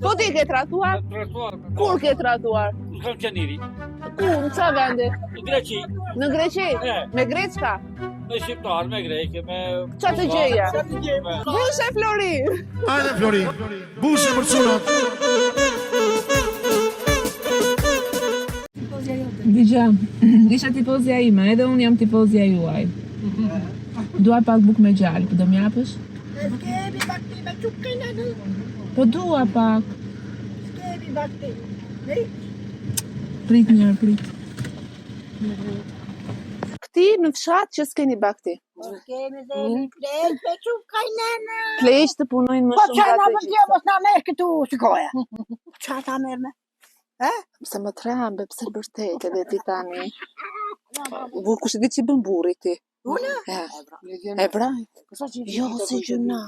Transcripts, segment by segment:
Po ti ke tratuar? Tratuar. Kur ke tratuar? Në Qaniri. Ku, në qa vendi? Në Greqi. Në Greqi? Me Greçka? Me shqiptar, me greke, me... Qa të gjeja? Bushe Flori! Hajde Flori, bushe për çunat. Digja, isha tipozja ime, edhe unë jam tipozja juaj. Dua pak buk me gjallë, po do m'japësh? Skemi bakti me çukën atë. Po dua pak. Skemi bakti. Prit njërë, prit. Këti në fshat që s'keni bakti. Skemi dhe një plejt me çukën atë. Pleqë të punojnë më Po shumë çana nga të më gjitha. dje mos na merr këtu shikoja. Çfarë ta merr me? Pse më trambe, pse vërtet edhe ti tani. Kush e di që bën burri ti? Unë? E vraj? Jo, si gjuna.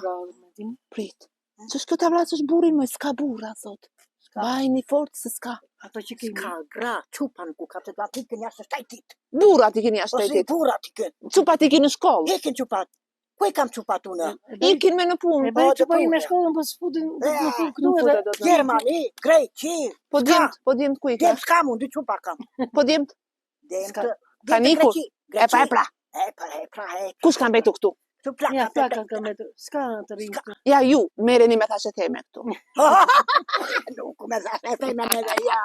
Prit. Ç'është kjo ta vrasësh burrin më, s'ka burra sot. Bajni fort se s'ka. Ato që kemi. Ka gra, çupan ku ka të aplikën jashtë shtëtit. Burrat i keni jashtë Po si shtetit. burrat i kën. Çupat i keni në shkollë. Hekin çupat. Ku i kam çupat unë? Ikin me në punë. Po çupat me shkollën po s'futin Këtu edhe. Gjermani, Greqi. Po djemt ku i ka? Djem s'kam unë, dy çupa kam. Po djemt. Djem Ka nikur? E pra. E pra. Kush ka mbetur këtu? Tu plaka. Ja, plaka ka me të. S'ka të rinjë. Ja ju, merreni me thashë teme këtu. Nuk me thashë teme me dhe ja.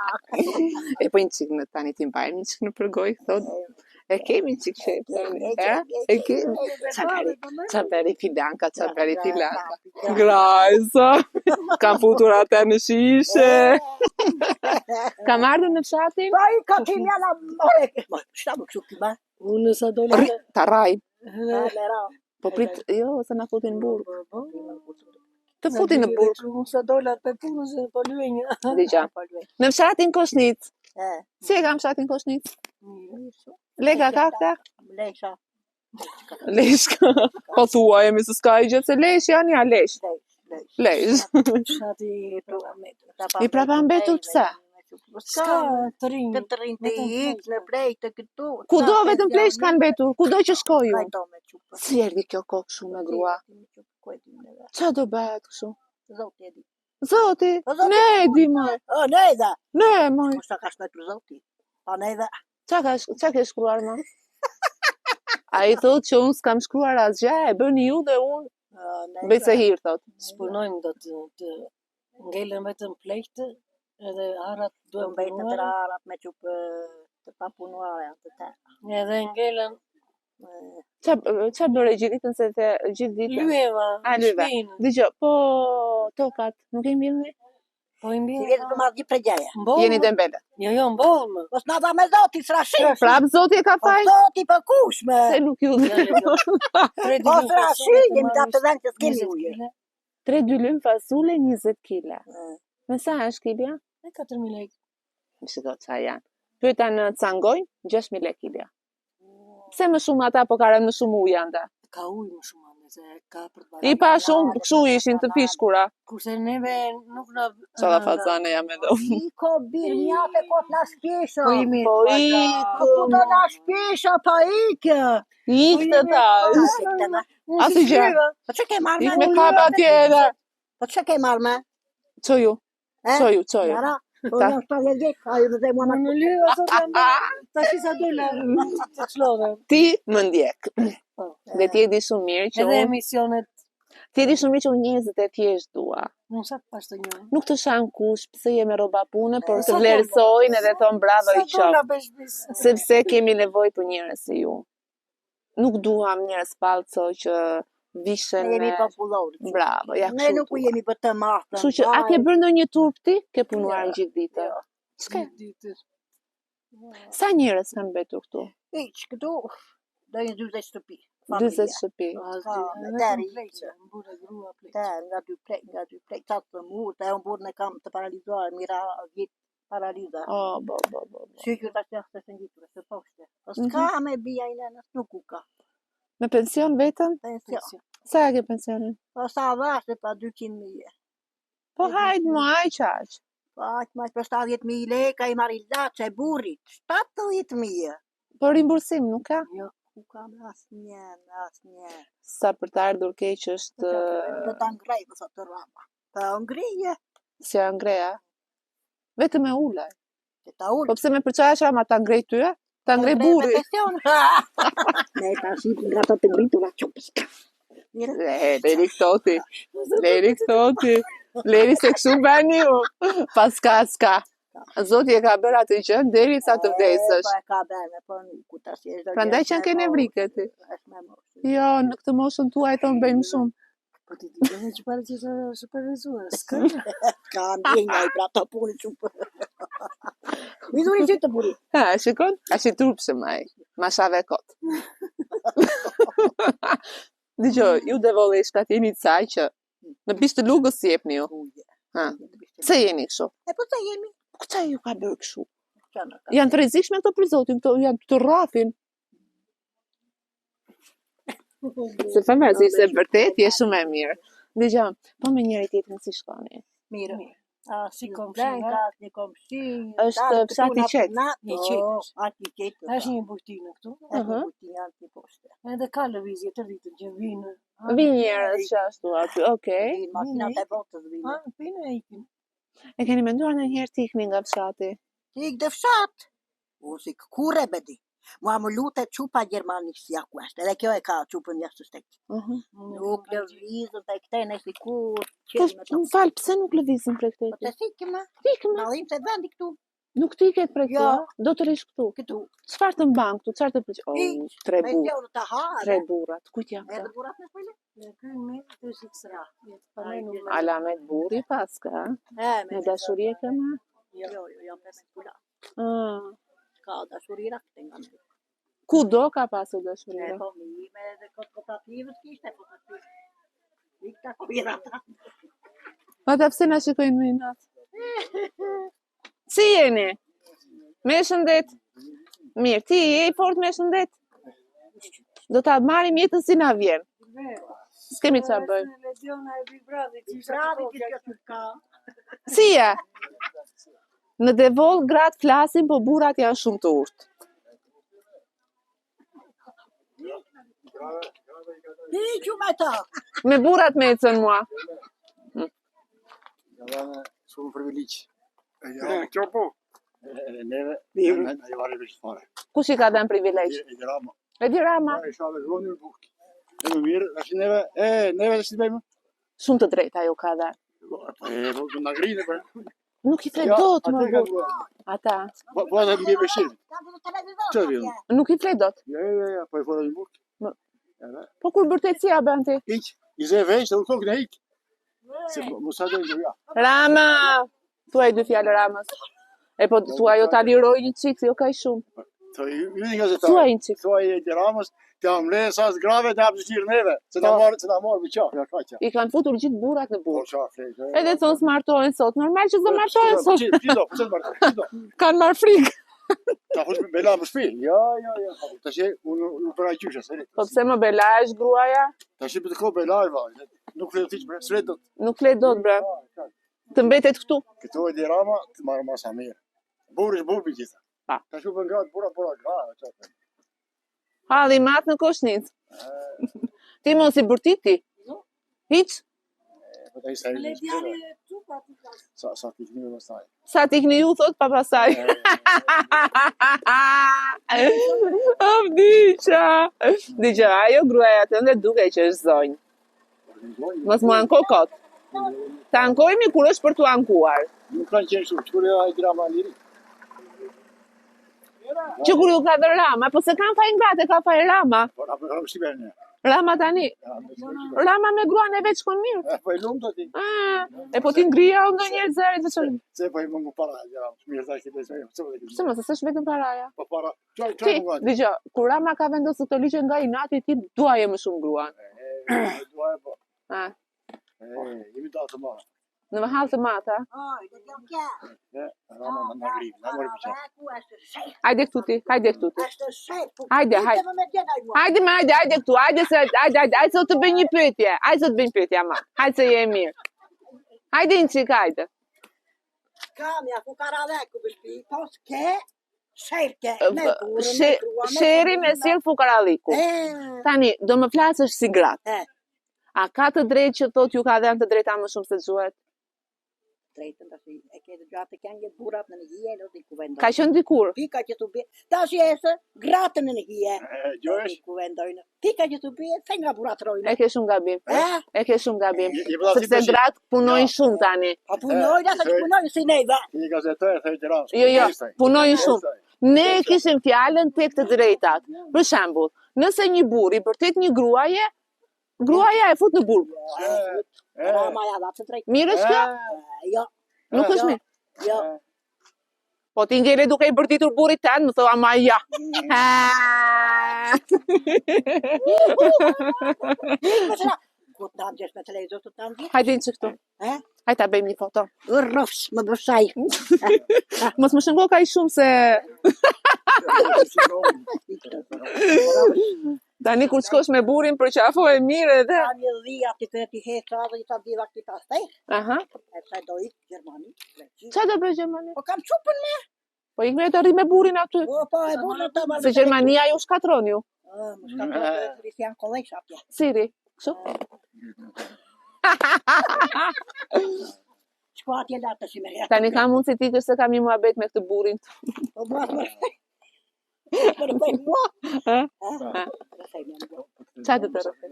E po një qik në tani ti mbajmë një qik në përgoj, thot. E kemi një qik shep tani, e kemi. Qa beri filanka. Grajsa. Kam futur atë në shishe. Kam ardhur në fshatin? Pa i ka tim jana more. Shta më kështu kima? Unë sa dole... Ta raj. Mera. Po prit, jo, se na futin në burg. Të futin në burg. Unë sa dole për punë se po luenjë. Digja. Në fshatin Koshnic. Si e kam fshatin Koshnic? Lega ka këta? Lesha. Leshka. Po thua jemi se s'ka i gjithë se lesh janë ja lesh. Lesh. Shati I prapa mbetur pse? S'ka të rinjë. Të rinjë të ikë në plejt të këtu. Kudo vetëm plesh kanë mbetur, kudo që shkoju. Vajto me çupë. Si erdi kjo kokë shumë me grua? Qa do bëhet kështu? Zoti e di. Zoti? Ne e di moj. Ne e da. Ne moj. Kushta ka shmetur zoti. Pa ne dhe. Qa ke shkruar më? A i thot që unë s'kam shkruar asgjë, e bëni ju dhe unë bëj se hir, thot. S'punojmë do të ngelen vetëm pleqtë, edhe arat duhen Mbejtë të arat me çupë të papunuara janë të tërë. edhe ngelen Qa bëre gjithë ditën se të gjithë ditën? lyeva. Lyeva. Dëgjoj, po tokat, nuk e mbjellni? Po i Si mbjen. vjetë të marrë gjithë pregjaja. Jeni dembele. Jo, mbollë. Mos na dha me zoti, s'rashim. Prap zoti e ka Po faj? zoti për kush me. Se nuk ju dhe. Po s'rashim, jemi ta të dhenë që s'kemi uje. 3 dylym fasule, 20 kila. Me sa është kilja? Me 4.000 lekë. Shiko qa janë. Pyeta në cangoj, 6.000 lekë kilja. Pse më shumë ata po kanë më shumë ujë anda? Ka ujë më shumë se ka për të I pa shumë kështu ishin të fishkura. Kurse neve nuk na Qa da fazane jam e do. Iko bir njate kot na shpesha. Po imi. Po Ku do na shpesha pa ikë. ikë të tash. A si gjë? Po që ke marrë Ik me kapa tjera. Po që ke marrë me? Qoju. Qoju. Jara, po në 70 vjet, ajo dhe mua Në në lyra sot jam ta shisa dola të çlove. Ti më ndjek. Dhe ti e di shumë mirë që Edhe unë... emisionet Ti e di shumë mirë që unë njerëzit e thjesht dua. nuk sa pas të një. Nuk të shan kush, pse je me rroba pune, por të vlerësojnë edhe thon bravo i qof. Sepse kemi nevojë për njerëz si ju. Nuk duam njerëz falco që vishen Ne jemi me... popullorë. Bravo, ja Ne kështu. nuk jemi për të marrë. Kështu që a ke bërë ndonjë turp ti? Ke punuar në gjithë ditë. S'ke. Sa njerëz kanë mbetur këtu? Hiç këtu do një 40 shtëpi. 40 shtëpi. Deri Burë grua plek. nga dy plek, qatë të murë, të e unë burën e kam të paralizuar, mira vjetë paraliza. Oh, bo. Shqyqër të ashtë të ngjitur, të poshte. Po s'ka me bia i nënës, nuk u ka. Me pension vetëm? Pension. Sa e ke pensionin? Po sa dhashtë pa 200.000. Po hajt më aj qaq. Po aqë ma për 70.000 leka i marri laçe e burrit. 70.000. Po rimbursim nuk ka? Jo, ku kam asnjë. Sa për të ardhur keq është... Do ta ngrej, po sa të rrama. Po ngrije. Si a ngreja? Vetëm e ulaj. Ta ullë. Po pse me përçaja ma ta ngrej ty? Ta ngrej buri. Ne ta shqip nga të ngritura qupës. Leri këtoti. Leri këtoti. Leri se kështu bani ju. Paska s'ka. Zoti e ka bërë atë gjën deri sa të vdesësh. Po e ka bërë, po ku ta si është. Prandaj që ke nevrike ti. Jo, në këtë moshën tuaj tonë bëjmë shumë. Po ti di që pare që të supervizuar, s'ka. Ka ndjenja i pra të punë qupë. Vizuri që të buri. Ha, shikon? A shi trupshëm ai. Ma shave kot. Dëgjoj, ju devolli shtatini të saj që në bishtë lugës si jepni ju. Ha. Pse jeni kështu? E po të jemi. Këta ju ka bërë kështu? Janë të rrezikshme këto për zotin, këto janë të rrafin. Se famasi se vërtet je shumë e mirë. Dëgjoj, po me njëri tjetrin si shkoni? Mirë. Si komshi, Një komshi. Është fshati qetë. I qetësh. Atë i qetë. Është një bujtinë këtu. Bujtinë janë të poshtë. Edhe ka lëvizje të rritën që vinë. Vinë njerëz që ashtu aty, okej. Makinat e botës vinë. Pinë e ikin. E keni menduar ndonjëherë të ikni nga fshati? Tik dhe fshat. O si kure bedi. Mua më lutet qupa gjermanisht si aku është. Edhe kjo e ka qupën jashtë shtekë. Nuk lëvizën të këtene si kur. Po, më falë, pse nuk lëvizën për Po këteti? të sikëma. Sikëma. Malim se vendi këtu. Nuk tiket për këtu, Jo. do të rish këtu. Këtu. Çfarë të mban këtu? Çfarë të pëlqej? Oh, tre Me burra. qenë të harë. Tre burrat. Kujt janë Edhe këta? burat në shpëllë. Në kërë me të shiksra. Alamet burri paska, me dashuri e kema? Jo, jam pesë kula. Ah. Ka dashurira këtë nga në. Ku do ka pasur dashurira? Po mi me dhe kooperativës kishte, po të të ikta kujera ta. Ata pse na shikojnë më natë? Si jeni? Me shëndet? Mirë, ti je i fort me shëndet? Do ta marrim jetën si na vjen. S'kemi çfarë bëjmë. Legiona e Big Brother. Bravi që kjo ka. Si je? Në Devol gratë flasin, po burrat janë shumë të urtë. Hiqu me ta. Me burrat me ecën mua. Shumë privilegj. Kjo po. Neve, ne varet veç fare. Kush i ka dhënë privilegj? E Rama. Edi Rama. E shala zhvoni në bukë. E më mirë, tash neve, neve të si të bëjmë? Shumë të drejta ju ka dhënë. Po në grinë, për. Nuk i flet dot më burr. Ata. Po edhe mbi veshirë. Që vjen? Nuk i flet dot. Ja, po e fola në bukë. Po kur bërtetësia bën ti? Hiq, i zë veç, dhe u kokë në hiq. Se mu sa dhe në gjëja. Rama! Thuaj dy fjalë Ramës. E po thuaj jo ta liroj një çik, jo kaq shumë. Ju një gazetar. Thuaj një çik. Thuaj e Ramës, të amle sa grave të hapë shqirë neve. Se na marë me qafë, ja kaqja. I kanë futur gjithë burrat në Po burr. qafë. Edhe thon smartohen sot. Normal që do martohen sot. Qido, po që të martohen? Kanë marr frikë. Ta fush me la më shpi. Ja. Tash unë për ajqysha, se Po pse më bela është gruaja? tash për të kohë bela e vaj. Nuk fletë tiq, bre, sret do të. Nuk flet dot bre. Të mbetet këtu. Këto e di Rama, të marrë masa mirë. Burë është burë për gjitha. Pa. Tash u për gratë, bura, gratë. Halli mat në koshnic. Ti mos i bërtit ti. Hiç. Po ta i sa Le djali çupa ti ka. sa të një më staj. Sa t'ikni ju thot pa pasaj. Avdiqa. Dije, ajo gruaja tënde duke që është zonjë. Mos mu anko kot. Ta ankojmi kur është për t'u ankuar. Nuk kanë qenë shumë, që kur e ajë Rama liri. Që kur ju ka dhe Rama, po se kanë fajnë gratë, ka fajnë Rama. Po na për shqipen një. Rama tani. Rama me gruan e veç shkon mirë. Po e lumë të ti. E po ti ngrija o ndonjëherë zërin të çon. Se po i mungu para, ja, mirë ta këtë se. Pse mos s'është vetëm paraja. Po para, Ti, çaj mungu. dëgjoj, kur Rama ka vendosur këtë ligj nga inati ti duaje më shumë gruan. Duaj po. Ah, Jemi da të marë. në mahall të mata. Oj, dhe jam kja. Rama në grimë, në mërë për qafë. Ku është shef. Hajde këtu ti, hajde këtu ti. Është shef. Hajde. Hajde me tjena i mua. Hajde këtu, hajde sot të bëj një pyetje. Hajde sot të bëj një pyetje, ama. Hajde se je mirë. Hajde një çik, hajde. Kamja, ku karave ku bëshpi, pos ke, sherke, me burën, me grua, me Sheri me sjell fukaralliku. Tani, do më flasësh si gratë. A ka të drejtë që thot ju ka dhënë të drejta më shumë se gjuhet? Të drejtën, tash e ke gjatë kanë burrat në hije, do t'i kuvendoj. Ka qenë dikur. Pika që tu bie. Tash jesë gratën në hije. Gjohesh? Kuvendojnë. Pika që tu bie, se nga burrat rojnë. E ke shumë gabim. E ke shumë gabim. I vëlla ti Sepse tash. gratë punojnë shumë tani. Po punojnë, ata që punojnë si neve. Ti gazetore thoj Tiranë. Jo, punojnë shumë. Ne kishim fjalën tek të drejtat. Për shembull, nëse një burr i vërtet një gruaja e fut në burg. Rama ja dha të drejtë. Mirë është kjo? Jo. Nuk është mirë. Jo. Po ti ngele duke i bërditur burrit tanë, më thua ama ja. Ku të ndjesh me televizor të ndjesh? Hajde që këtu. Hajde ta bëjmë një foto. Rrofsh, më bësaj. Mos më shëngo ka i shumë se... Tani kur shkosh me burin për qafo e mirë edhe... Ka një dhia të të ti heqa dhe i ta diva këti pastaj. Aha. E sa do ik Gjermani. Qa do bëj Gjermani? Po kam qupën me. Po ik me të rri me burin aty. Po e burin të më. Se Gjermania ju shkatron ju. Më shkatron të janë kollesh atje. Siri. Kështu? Shko atje latë si me rrë. Tani ka mund si ti kështë se kam një muhabet me këtë burin. Po mua të më rrë. Më rrëpoj mua. Qa të të rrëpoj?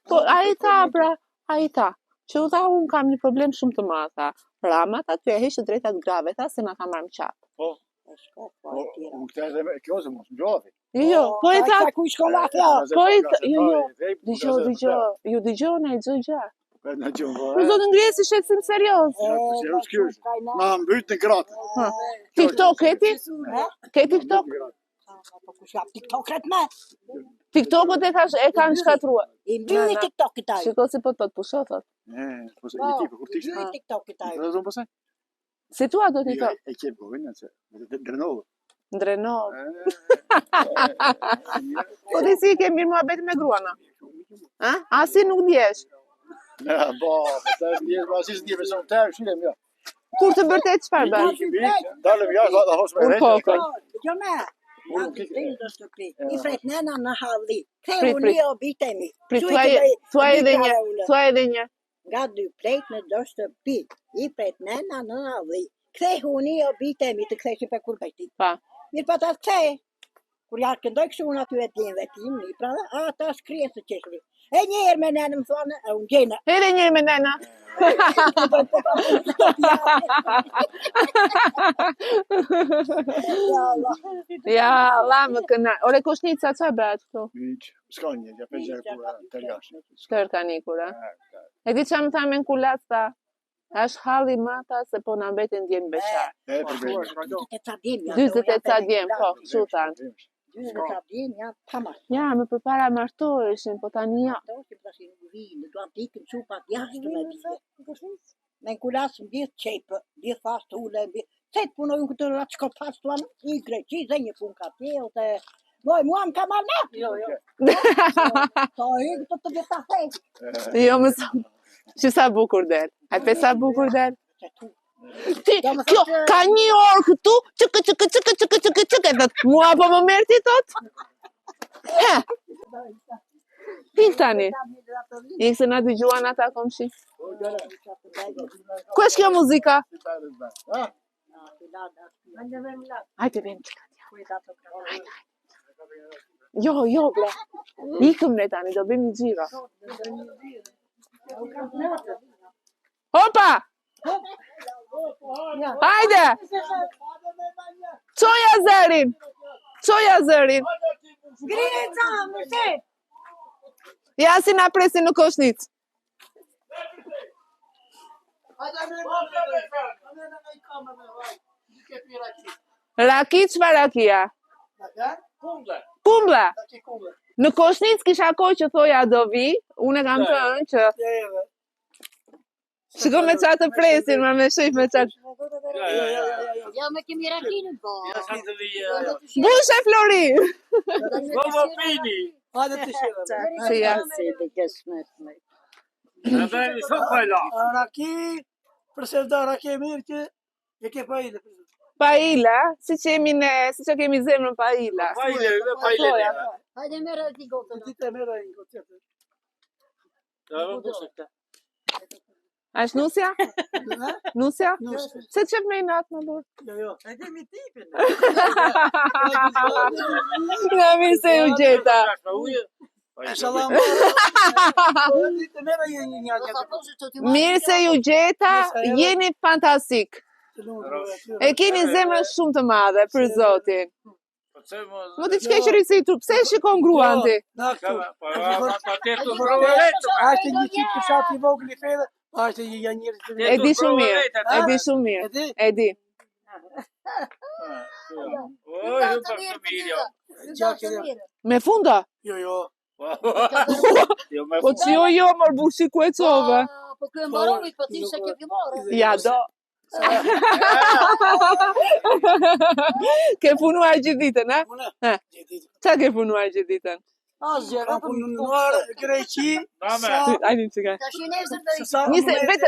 Po, a i ta, pra, a i ta. Që u tha, unë kam një problem shumë të madh, tha. Rama, tha, ty e heshtë drejtat grave, tha, se ma ka marrë më qatë. Po. Unë këtë edhe me kjo se mos më gjofi. Jo, po e ta... Ku i shkon afja? Po e ta... Jo, ju dëgjone, gjë gjë. Po na gjon po. Po do të ngresi sheksim serios. Na mbyt në gratë. TikTok keti? Ke TikTok? Po kush ka TikTok me? TikTokut e kanë shkatruar. I mbyni TikTok këtaj. Shiko si po të pusho, thot. Po se një tip kur ti. Mbyni TikTok këtaj. Do të bëse? Si tua do TikTok? E ke bovën atë. Drenov. Ndrenov. Po ti si ke mirë muhabet me gruana? Ha? Asi nuk djesh. Ja, po të vjen pasi s'di me son tërë, shilem ja. Kur të vërtet çfarë bën? Dalëm ja, ta hos me rreth. Jo me. I fret nëna në halli. Kreu një o bitemi. Thua edhe një. Nga 2 plejt në do shtëpi. I fret nëna në halli. Kreu një o bitemi të kreshi për kur bëjti. Pa. Mirë pa ta kthej. Kur ja këndoj kështu unë aty e din vetim, pra ata shkrije së qeshri. E njerë me nënë më thonë, e unë gjenë. Edhe njerë me nëna. Ja, Allah më këna. Ore Koshnica, qa bëhet këtu? Hiç, s'ka një, ja për gjerë kur të jash. Tërë ka një kura. E di që më tha me në kulat, tha, është halli mata se po në mbetin djemë beqar. E për bëjmë. 28 ca djemë, po, që thanë. 20 ca djemë janë tamam. Ja, më përpara martoheshin, po tani ja. Do të ikën çupat jashtë me bie. Me kulas më gjithë qepë, gjithë fast ule, se të punojnë këtë ratë shko pas të anë, i Greqi, dhe një pun ka tje, ose, moj, mua më ka marrë në? Jo. To i këtë të gjitha fejtë. Jo, më sa, që sa bukur del. Hajpe sa bukur del. Ti, kjo, ka një orë këtu, çëkë, mua po më merë ti tot? He, pik tani. Ik se na dëgjuan ata komshi. Ku është kjo muzika? Hajde vem që ka tja. Jo, ble. Ikëm ne tani, do bëjmë një gjira. Hopa! Hajde! Qoja zërin! Grinë ca, më se! Ja si na presin në Koshnicë. Raki, çfarë rakia? Kumble. Në Koshnicë kisha kohë që thoja do vi, unë kam thënë që shiko me qatë të presin, ma me shif me qatë. Ja me kemi rakinë po. Bushe Flori! Vamo pini. Hajde të shirë. Si ja. Edhe shumë pajla. Raki, përse da raki e mirë që e ke pa ile. Paila, si që kemi zemrën Paila. Pajle. Hajde merë ti gotën. Ti të merë e një gotë. Ja, vamo A është Nusja? Nusja? Se qep me i natë më burë? Jo. E kemi tipin. Në mirë se ju gjeta. Salam. Mirë se ju gjeta, jeni fantastik. E keni zemrën shumë të madhe për Zotin. Më të qkeqëri si tu, pse shikon gruan ti? Ashtë një qitë të shatë i vogli fede, ashtë një janjërë të E di shumë mirë, e di shumë mirë, e di. Me funda? Jo. Po që jo, mërë bushi ku e qove. Po kjo mbarovit, po ti se ke fillore. Ja, do. Ke punuar gjithë ditën, a? Une? Qa ke punuar gjithë ditën? Asgjë, Kam punuar Greqi, Ajde që ka. Tash i nesër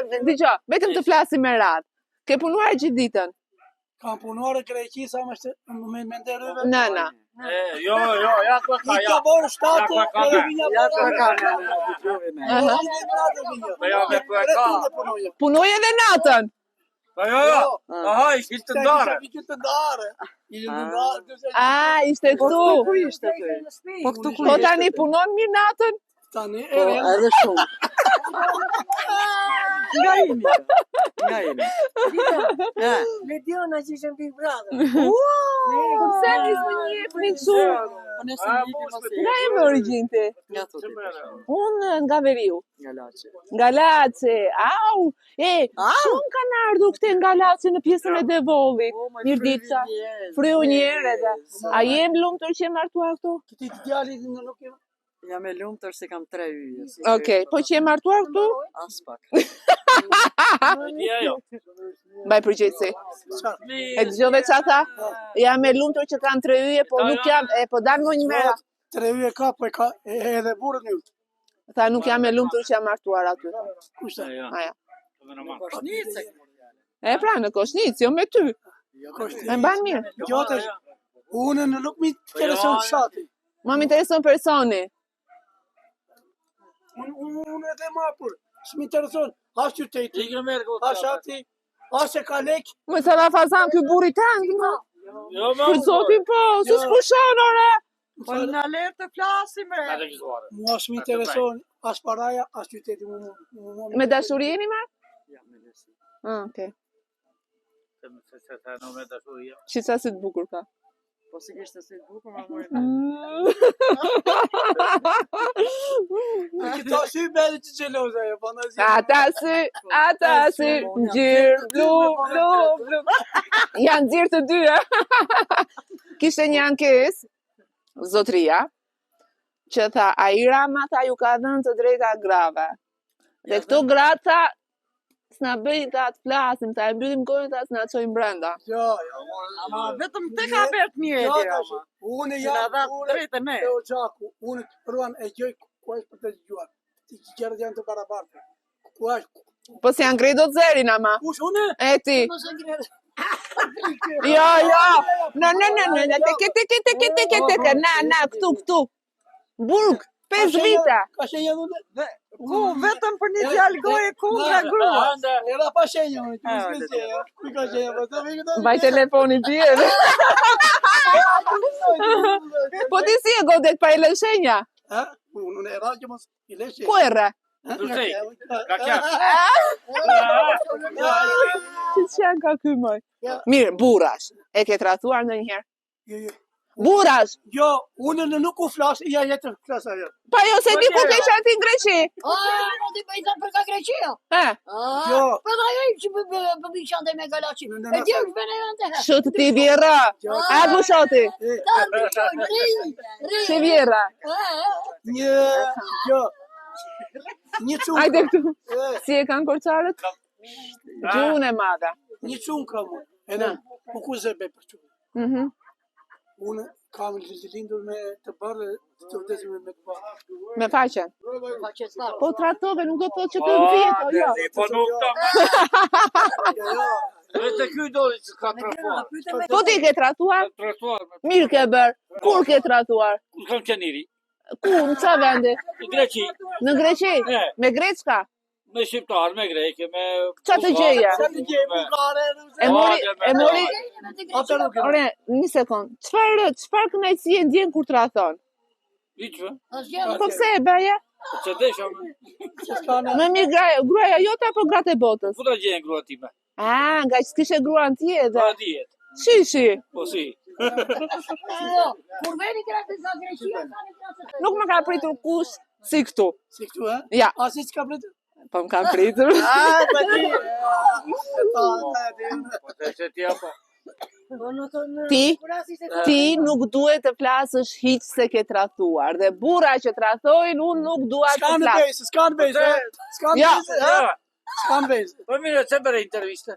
do i Vetëm të flasim me radhë. Ke punuar gjithë ditën? kam punuar Greqi, sa më shtë me nderëve. Nëna. Jo, ja ku ka, I ja. ka borë shtatë, Punoj edhe natën. Jo. Aha, ishte të ndarë. A, ishte këtu. Ku ishte ty? Po këtu ku Po tani punon mirë natën? Tani, edhe shumë. Nga imi. Le Diona që ishe në Big Brother. Po pse nisë një jepë një shumë? Nga e më origjinë ti? Nga të ti. Unë nga Veriu. Nga Laçi. Nga Laçi. Au! Shumë kanë ardhur këte nga Laçi në pjesën e Devollit. Mirdica. Frynjer edhe. A jem lumtur që je martuar këtu? Këti të djalit në nuk e... Jam e lumtur se kam 3 yje. Okej, po që je martuar këtu? As pak. Mbaj përgjegjësi. E dëgjove çfarë tha? Jam e lumtur që kam 3 yje, po nuk jam, po dal më një mera. 3 yje ka, po e ka edhe burën ju. Tha nuk jam e lumtur që jam martuar aty. Kushta? Aja. Koshnice. E pra në Koshnicë, jo me ty. E mban mirë. Gjote, unë në nuk mi të intereson shati. Ma më intereson personi. Unë edhe ma për, së mi intereson, as qyteti, as shati, as e ka lek. Më sa la fazan ky burri tanë, ma. Jo, Për zotin po, su s'pushon, ore. Po në alertë të flasim, Mua së mi intereson, as paraja, as qyteti. Me dashuri jeni me? Ah, okej. Qisa si të bukur ka. Po si kishte si të bukur, ma mojnë. Këta sy beli që gjeloza e, fantazia. Ata sy, gjirë, blu. Janë gjirë të dy, Kishte një ankes, zotria, që tha, a i Rama tha ju ka dhënë të drejta grave. Dhe këto gratë s'na bëjnë ta të flasim, ta e mbyllim gojën ta s'na çojnë brenda. Jo, Ama vetëm te ka bërë mirë e Rama. unë Që na dha jam drejtën ne. e Oxhaku, unë pruan e gjoj ku është për të gjuar. Ti qërët janë të barabartë. Ku është? Po si janë do të zerin ama. Kush unë? E ti. Jo. No, teke, na, këtu. Burg, 5 vite. Ka shenja dhune? Ku vetëm për një djalë goje kundra grua. Era pa shenja unë, të mësë ku ka shenja, po të vikë të Mbaj telefoni tjerë. Po ti si e godet pa e lën shenja? Ha? Unë e ra që mos i leshe. Ku e rre? Që janë ka ky moj? Mirë, burrash. E ke tratuar ndonjëherë? Jo. Burrash. Jo, unë në nuk u flas, ja jetë flas ajo. Pa jo se di ku ke qenë ti në Greqi. Po ti po i thon për ka Greqia. Jo. Po ajo që po bi qante me Galaçi. E di është bënë ante. Shut ti vjerra. A ku shoti? Si vjerra. Një çun. Hajde këtu. Si e kanë korçarët? Gjuhën e madhe. Një çun kam unë. Edhe ku zebe për çun. Mhm. Unë kam lindur me të bërë të vdesim me të bërë. Me faqen. Faqestar. Po tratove, nuk do të thotë që të vjetë, jo. Po nuk të... Jo. Vete ky doli që ka tratuar. Po ti ke tratuar? Tratuar. Mirë ke bërë. Kur ke tratuar? Ku kam qeniri? Ku, në qa vendi? Në Greqi. Në Greqi? Me Greçka? Me shqiptar, me greke, me... Qa të gjeja? E mori... Ore, një sekund. Çfarë kënaqësie ndjen kur të rathon? Hiqve? Po pse e bëje? Që desha me... Më mirë gruaja jote apo gratë e botës? Ku ta gjenë grua time? Nga që s'kishe gruan tjetër. Pa dijet. Shishi. Po si. Kur veni gratë nga Greqia, Nuk më ka pritur kush si këtu. Si këtu, e? Ja, A si që ka pritur? po më ka pritur. Pa ti. Po të që tja po. Ti nuk duhet të flasësh hiç se ke tradhuar. Dhe burra që tradhojnë, unë nuk dua të flas. S'kan bejse. Ja. S'kan bejse. Po mirë, që bërë interviste?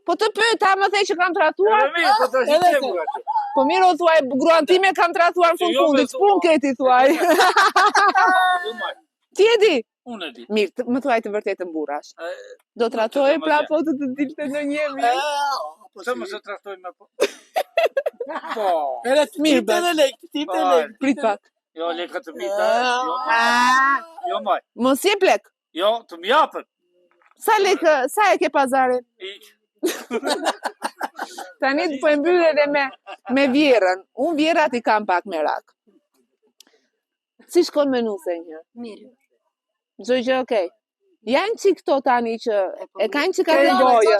Po të pyeta më the që kam tradhuar? Po mirë, po të që mua që. Po mirë o thuaj, gruan time kam tradhuar në fund fundit. S'pun këti thuaj. Ti e di? Unë e di. Mirë, më thuaj të vërtetën burrash. Do tradhoj pra po të dilte në një mirë. Të më se trahtojnë me po. Po. Edhe të mirë bërë. Prit pak. Jo, lekët të mita. Jo, maj. Mos je plek. Jo, të më japën. Sa e ke pazarin? Iq. Tani po e mbyll edhe me vjerën. Unë vjerat i kam pak me rak. Si shkon menuse një? Mirë. Çdo gjë okay. Janë që këto tani që e kanë që kanë gojë.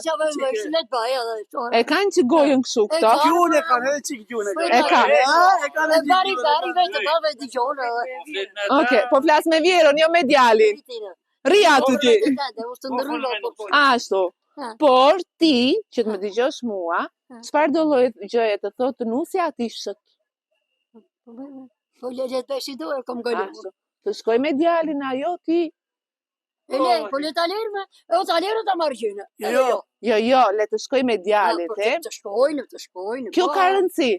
E kanë që gojën kështu këto. Gjune kanë, edhe qikë gjune kanë. E kanë. E kanë edhe gjune. Okej, po flas me vjerën, jo me djalin. Ri aty ti. Ashtu. Por ti, që të më dëgjosh mua, çfarë do lloj gjëje të thotë nusja ti shët? Po legjet beshi do e kom gëllur. Ashtu. Të shkoj me djalin ajo ti. Po le ta lerë me, ta lerë ta marrë gjyne. Jo, le të shkoj me djalin, te. Të shkojnë. Kjo ka rëndësi.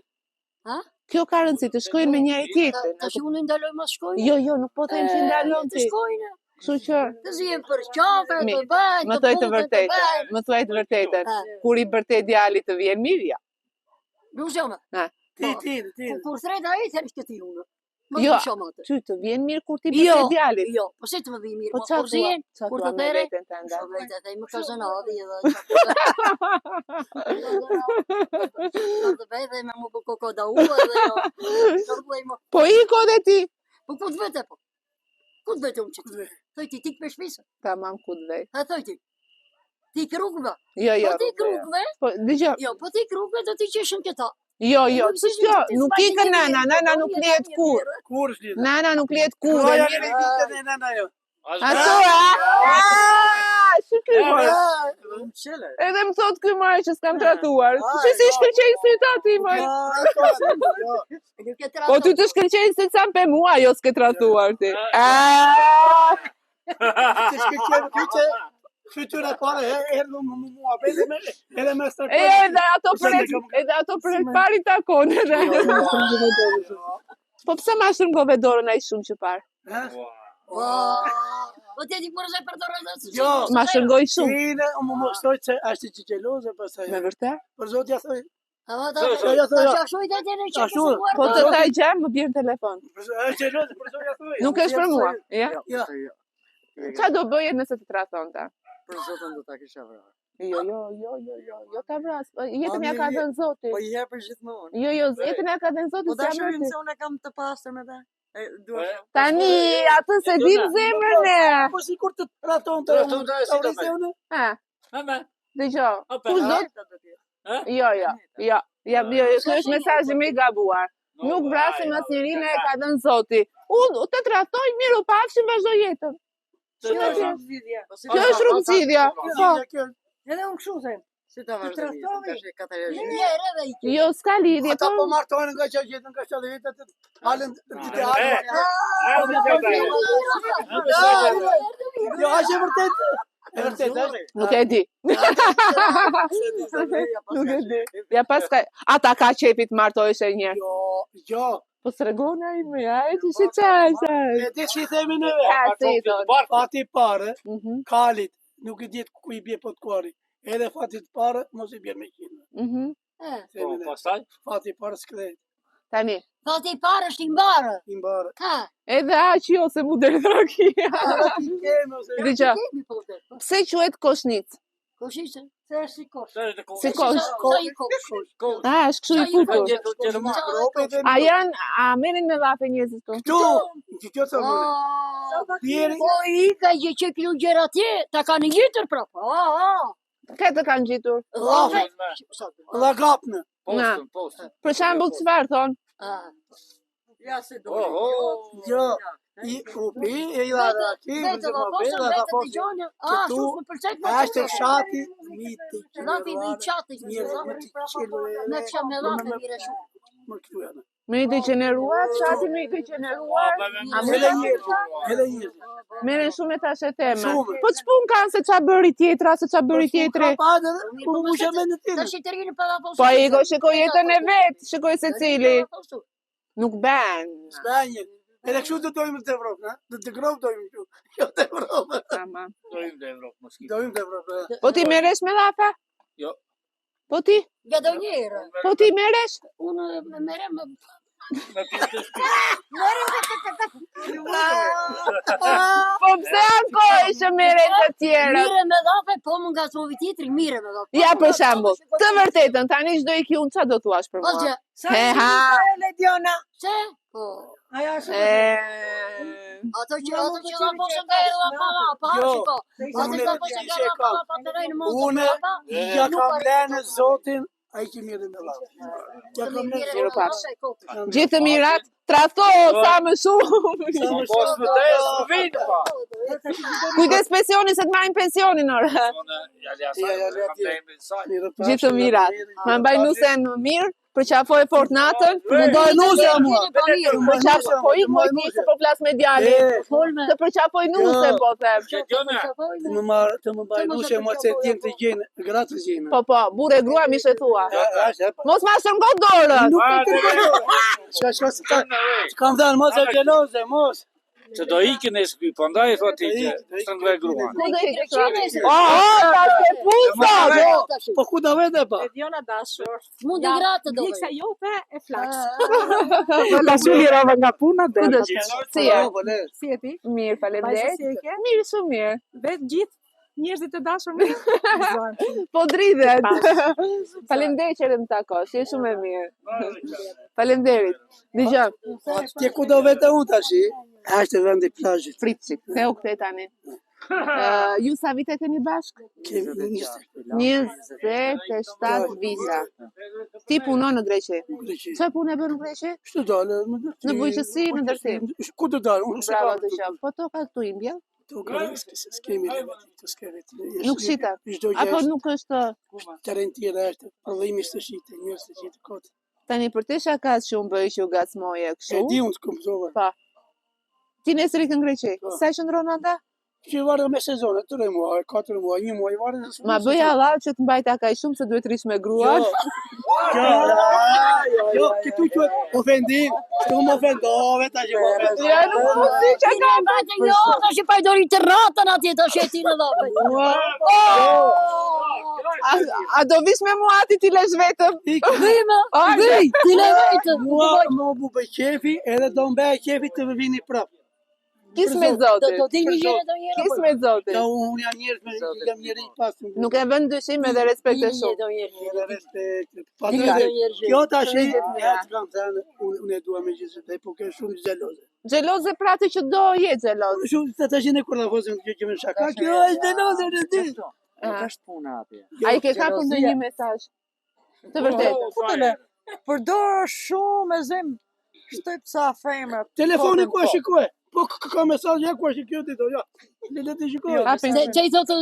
Ha? Kjo ka rëndësi, të shkojnë me njëri tjetrin. Tash unë ndaloj mas shkojnë. Jo, nuk po them që ndalon Të ti. shkojnë. Kështu që Të zihen për qafra, të bëjnë, më thuaj të vërtetën. Më thuaj të vërtetën. Kur i bërtet djalit të vjen mirë, ja. Luzhama. Ti. Kur threta ai thënë këtë ti unë. Jo, ty të vjen mirë kur ti bërtet djalit. Jo, po si të më vjen mirë, Po kur zihen, kur të bere. bere. Po vetë ai më ka zanadi edhe. Do bëj dhe më më kokoda u edhe. Po iko dhe ti. Po ku të vete po? Ku të vete unë që të thoj ti tik për shpisë? Tamam, ku të vej. Ha thoj ti. Ti krukëve? Jo. Po ti krukëve? Po, dëgjoj. Jo, po ti krukëve do t'i qeshin këta. Jo, nuk ikën nana nuk lihet kur. Kur është lidhe? Nana nuk lihet kur. Roja në vitë dhe nana jo. Ato, shikoj. Edhe më thot ky maj që s'kam tratuar. Si shkëlqejnë sy ta ti maj? Po ty të shkëlqejnë sy ca pe mua, jo s'ke tratuar ti. Ti shkëlqejnë ty që fytyra pare erdhën më mua, edhe me startoj. Edhe ato për pari takon edhe. Po pse ma shërngove dorën ai shumë që parë? Po ti di përse për dorën dhe Jo, ma shërngoj shumë. Ine, më shtoj që ashtë që gjeloze, pasaj. Me vërtet? Për zot ja thoj. Ashtu. Po të taj gjem, më bjerë telefon. Është gjeloze, për zot ja thoj. Nuk është për mua, ja? Qa do bëjet nëse të traton ta? Për zotën do ta kisha vrarë. Jo ta vras. Jetën ja ka dhënë Zoti. Po i jep për gjithmonë. Jo, jetën ja ka dhënë Zoti. Po dashurin se unë kam të pastër me ta. Tani, atë se dim zemrën e. Po si kur të raton të unë? Dëgjo, kush do të... Jo, kjo është mesazhi më i gabuar. Nuk vrasim asnjërin e ka dhënë Zoti. Unë të tratoj mirë u pafshim vazhdo jetën. Kjo është rrugëzidhja. Edhe unë kështu them. Si ta vazhdoj? Jo, s'ka lidhje. Ata po martojnë nga që jetën nga 70 vitet të halën të Jo, është e vërtet. E vërtet, është. Nuk e di. Nuk e di. Ja paska, ata ka qepit martojsh e një. Jo. Po s'regona i me, e që shi qashtë. E ti që i themi nëve. Fati pare, kalit, nuk i djetë ku i bje po të kuari. Edhe fati të pare, mos i bjerë me kinë. Pastaj? Fati pare s'krejt. Tani. Fati parë është i mbarë. I mbarë. Ha. Edhe aq jo se mu deri Trakia. Dhe që, pse quhet koshnicë? Koshishtë? Se është si kosh. Si kosh. Sa i kosh. A, është kështu i futur. A merrin me vafe njerëzit këtu? Këtu, që kjo të më. Po i ka që kjo gjera tje, ta kanë gjitër prapë. Këtë kanë gjitur. Lagapnë. Postën. Për shembull çfarë thon? Ja se do. Jo. I upi, e i lara aki, Vetë dhe posën, vetë të gjonë. Këtu, Shtu më përcet më është shati, miti, Rati me i qatë. Me që me lafe mire shumë. më këtu janë. Me i degeneruar, shati me i degeneruar. A më Edhe njërë. merren shumë e tash e tema. Shumë. Po ç'pun kanë se ç'a bëri tjetra, se ç'a bëri tjetri. Po mu që me në Të tine. shqitërinë për la posën. Po i shikoj jetën e vet, shikoj se cili. Nuk ben. Spanjë. Edhe kështu të dojmë të Evropë, në? Të Evropë dojmë këtu. Jo të Evropë. Tamam. Dojmë në Evropë, mos ki. Dojmë të Evropë. Po ti merresh me lafa? Jo. Po ti? Ja do njërë. Po ti merresh? Unë me merem me... Me pjesë të shpi. Po pse anko që merren të tjerë? Mire me lafe, po më nga sovi tjetëri, mire me lafe. Ja për shembull, të vërtetën tani çdo i kiun ç'a do thuash për mua? Osgjë, He ha. Lediona. se? Po. Aja është. Ato që la posën nga e la pa, Jo. shiko. Ato që la posën nga e la pa, të rejnë mund të Une, pa. ja kam lene zotin, a i që mirë me lavë. Ja kam lene Mirë pash. zotin. Gjithë të mirat, trato sa më shumë. Mos më të esë më vinë, pa. Kujdes pensionin se të marrin pensionin ora. Gjithë të mirat. Ma mbaj nusen më mirë, për qafoj fort natën, mundohet nuse mua. Për qafoj, po i moj ti se po flas me djalin. Të për qafoj nusen, po them. Të më baj nuse, më që t'jem të gjenë, gratë të gjenë. Po, burë e grua mi shetua. Mos ma shërngo dorën. Kam dhënë, mos e gjeloze, mos. Që do ikin e shpi, po ndaj e thot i që së ngve gruan. Ta se pusa! Po ku da vete pa? Lediona dashur. Mund të gratë do. Djeksa jote e flaks. La suli rova nga puna dhe. Si e? Si e ti? Mirë, Vajza faleminderit. si e ke? Mirë, shumë mirë. Vetë gjithë njerëzit e dashur me. Po dridhet. Faleminderit që më takosh, je shumë e mirë. Faleminderit. Dëgjoj, Tje ku do vete unë tashi? Ashtë vend i plazhit. pritçik. Theu këtej tani. Ju sa vite keni bashk? Kemi 27 vite. Ti punon në Greqi. Çfarë punë bën në Greqi? Shtu dalë? Në bujqësi, në ndërtim. Ku të dalë? Unë Bravo të qoftë. Po toka këtu i mbjell? S'kemi levet, të s'kevet. Nuk shita. Çdo gjë Apo është nuk është terren tjetër është, prodhimi të shite, njerëz të gjithë kot. tani për të shakas që unë bëj që u gacmoje E kështu? di unë të kuptova. Pa. Ti nesër ikën në Greqi. Sa qëndron anda? Që varet me sezonet, 3 muaj, 4 muaj, 1 muaj varet. Ma bëj Allah që të mbajta kaq shumë se duhet rish me gruan. Jo, këtu quhet ofendim. Këtu më ofendove tash më ofendove. Ja, nuk mund si që ka. Bajte jo, të që pajdori të ratën atje të shetin e lape. A do vish me mua ati ti lesh vetëm? Vime, vij, ti le vetëm. Mua më bu bëj qefi, edhe do mbaj qefi të më vini prapë. Kis me zotin. Do t'i një gjene do njëre. Kis me zotin. Ja, unë jam njerëz me jam njëri i pasur. Nuk e vën dyshim edhe respekte shumë. Do njëre. Edhe respekt. Kjo tash ja të kam thënë, unë e dua me gjithë të po ke shumë xheloze. Xheloze pra ti që do je xheloz. Shumë të tash ne kur la vozim që më shaka. Kjo është xheloze në ti. Është puna atje. Ai ke kapur ndonjë mesazh? Të vërtetë. Përdor shumë e zem. Shtyp sa femra. Telefoni ku e shikoj? Po ka mesazh ja ku e shikoj ti do ja. Le të shikoj. Që i thotë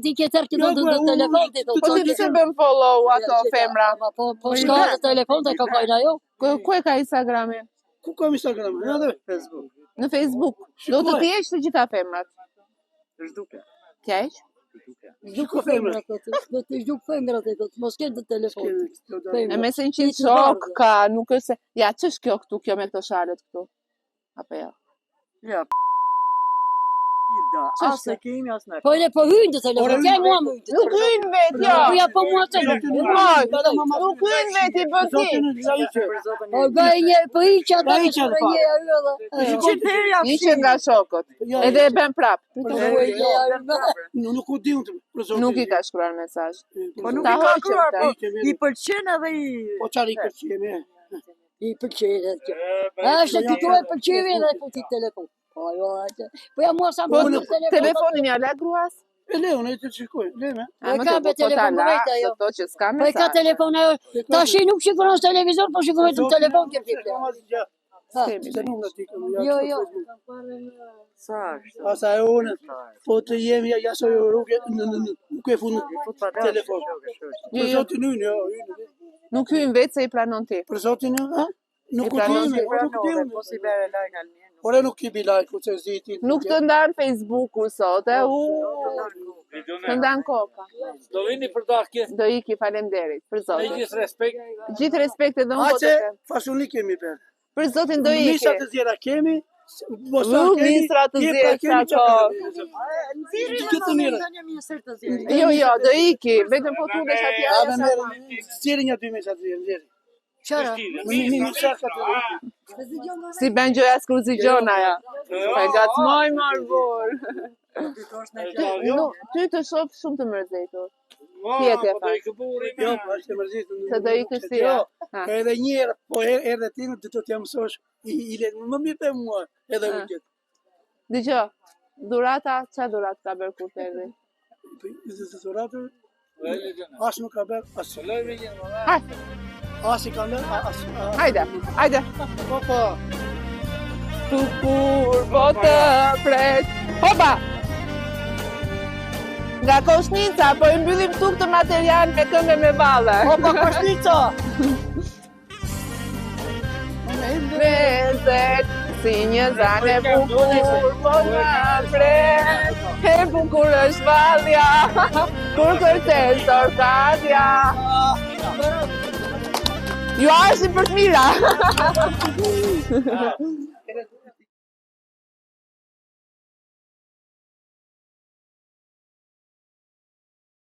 ti ke tërë këto të telefon të Po ti pse bën follow ato femra? Po shka të telefon të ka pojnë ajo. Ku e ka Instagramin? Ku ka Instagram? Ja dhe Facebook. Në Facebook. Do të thjesh të gjitha femrat. Zhduke. Keq? Zhduke femra. Do të zhduk femrat e do të mos kenë të telefon. E me se 100 shok ka, nuk është se... Ja, që është kjo këtu, kjo me këto shalet këtu? Apo ja? Ja. Asë kemi, asë në. Po edhe po hynë të telefon, ke mua më hynë të Nuk telefon. hyn vet, jo. Po ja po mua të telefon. Nuk hyn vet i bën ti. Po gaj një, po hiqë ata në shprejje ajo dhe. Hiqet nga shokët. Edhe e bën prap. Nuk u di unë për zotin. Nuk i ka shkruar mesazh. Po nuk Ta i ka hoqëm kruar, ta. po i pëlqen edhe i... Po çfarë i pëlqejmë? I pëlqejë edhe kjo. Ashtë të tuaj pëlqejë edhe po ti telefon. Po jo atë. Po ja mua sa Po më telefon. telefonin ja la gruas. E le, unë e të shikoj, le me. Po ka me telefon vetë ajo. To që s'ka Po e ka mesazh. telefon ajo. Tashi nuk shikon televizor, po shikon vetëm telefon ke flitë. Jo, jo. Sa është? Asa e unë, po të jemi jasoj rrugë, nuk e fund telefon. Për zotin unë, jo. Nuk hyn vet se i planon ti. Për zotin unë, ha? Nuk u pranon di, ti, nuk di unë. Po si bere like al mjenu. Ore nuk i bi like, ku që ziti. Nuk të ndan Facebooku sot, e të ndan koka. Do vini për dakje. Do iki, faleminderit. Për Me zotin. gjithë respekt. Gjithë respekt edhe unë po Aqe, të them. fasunik kemi për. Për zotin do iki. Misat të zjera kemi, Misra të zjera sa Gjithë mirë. Jo, jo, do iki. Vetëm po tu desh atje. A me merë, zjeri një 2 misat të zjera. Qara? Mi misat të zjera. Si ben gjoja s'kur zigjon aja. Pa e gacmoj marbur. Ty të shoh shumë të mërzitur. Tjetë e Po do i këburi. Jo, po është e mërzitur. Se do iki si Jo, ja. edhe njerë, po edhe ti në të t'ja mësosh, i le më mirë për mua, edhe unë gjithë. Dëgjo, durata, qa durat ka bërë kur të erdhi? Zoratër, as nuk ka bërë, as Hajde, as i ka lërë, as. hajde, hajde. Po, po. Tu kur po të pret. Hopa! Nga Koshnica, po i mbyllim tuk të material me këngë me valle. Hopa, Koshnica! Vezet, si një zane bukur, po në pret. E bukur është valja, kur kërtes orkadja. Ju arsi për të mira.